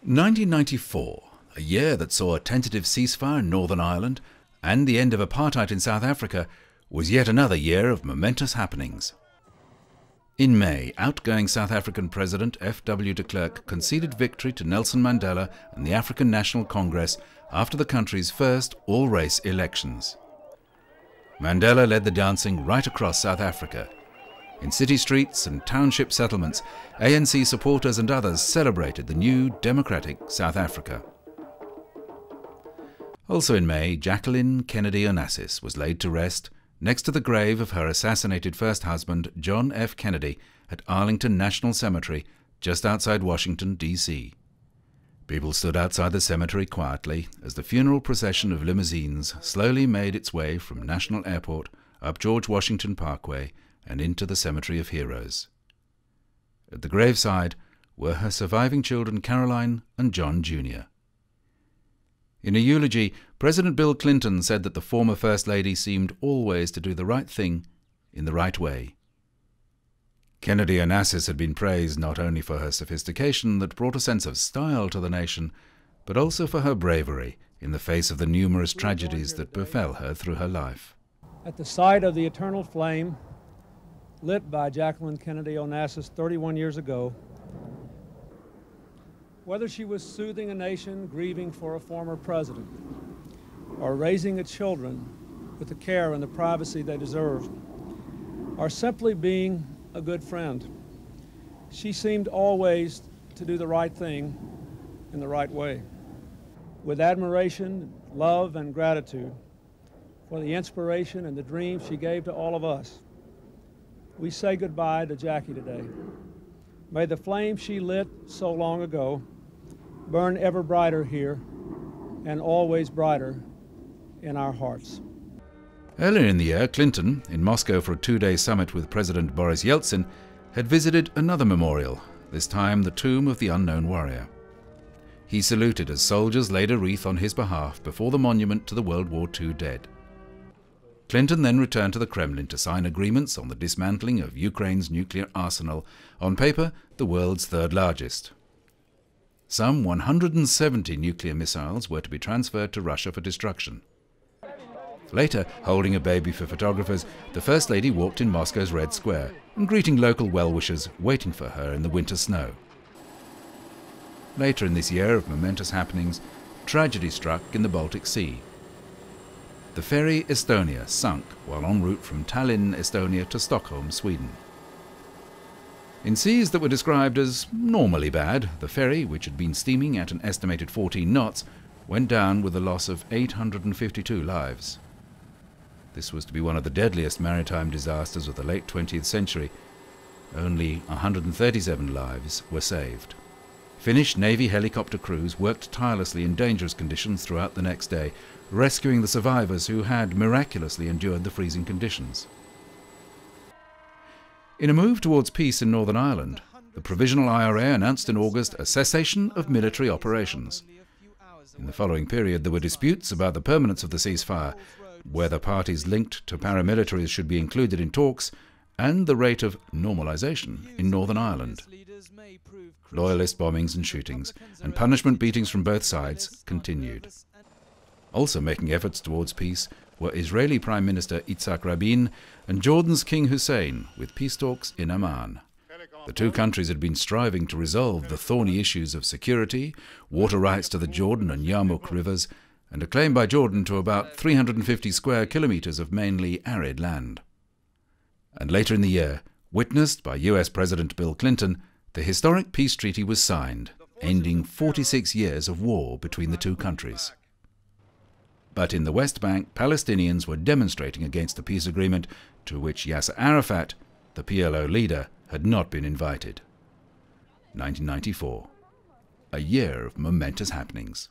1994, a year that saw a tentative ceasefire in Northern Ireland and the end of apartheid in South Africa, was yet another year of momentous happenings. In May, outgoing South African President F.W. de Klerk conceded victory to Nelson Mandela and the African National Congress after the country's first all-race elections. Mandela led the dancing right across South Africa. In city streets and township settlements, ANC supporters and others celebrated the new democratic South Africa. Also in May, Jacqueline Kennedy Onassis was laid to rest next to the grave of her assassinated first husband, John F. Kennedy, at Arlington National Cemetery, just outside Washington, D.C. People stood outside the cemetery quietly as the funeral procession of limousines slowly made its way from National Airport up George Washington Parkway and into the Cemetery of Heroes. At the graveside were her surviving children Caroline and John Jr. In a eulogy, President Bill Clinton said that the former First Lady seemed always to do the right thing in the right way. Kennedy Onassis had been praised not only for her sophistication that brought a sense of style to the nation, but also for her bravery in the face of the numerous tragedies that befell her through her life. At the site of the eternal flame lit by Jacqueline Kennedy Onassis 31 years ago, whether she was soothing a nation grieving for a former president or raising its children with the care and the privacy they deserve, or simply being a good friend, she seemed always to do the right thing in the right way. With admiration, love, and gratitude for the inspiration and the dreams she gave to all of us, we say goodbye to Jackie today. May the flame she lit so long ago burn ever brighter here and always brighter in our hearts. Earlier in the year, Clinton, in Moscow for a two-day summit with President Boris Yeltsin, had visited another memorial, this time the tomb of the unknown warrior. He saluted as soldiers laid a wreath on his behalf before the monument to the World War II dead. Clinton then returned to the Kremlin to sign agreements on the dismantling of Ukraine's nuclear arsenal, on paper the world's third largest. Some 170 nuclear missiles were to be transferred to Russia for destruction. Later, holding a baby for photographers, the First Lady walked in Moscow's Red Square and greeting local well-wishers waiting for her in the winter snow. Later in this year of momentous happenings, tragedy struck in the Baltic Sea. The ferry Estonia sunk while en route from Tallinn, Estonia to Stockholm, Sweden. In seas that were described as normally bad, the ferry, which had been steaming at an estimated 14 knots, went down with a loss of 852 lives. This was to be one of the deadliest maritime disasters of the late 20th century. Only 137 lives were saved. Finnish Navy helicopter crews worked tirelessly in dangerous conditions throughout the next day, rescuing the survivors who had miraculously endured the freezing conditions. In a move towards peace in Northern Ireland, the Provisional IRA announced in August a cessation of military operations. In the following period, there were disputes about the permanence of the ceasefire, whether parties linked to paramilitaries should be included in talks, and the rate of normalization in Northern Ireland. Loyalist bombings and shootings, and punishment beatings from both sides continued. Also making efforts towards peace were Israeli Prime Minister Yitzhak Rabin and Jordan's King Hussein, with peace talks in Amman. The two countries had been striving to resolve the thorny issues of security, water rights to the Jordan and Yarmouk rivers, and a claim by Jordan to about 350 square kilometers of mainly arid land. And later in the year, witnessed by US President Bill Clinton, the historic peace treaty was signed, ending 46 years of war between the two countries. But in the West Bank, Palestinians were demonstrating against the peace agreement to which Yasser Arafat, the PLO leader, had not been invited. 1994. A year of momentous happenings.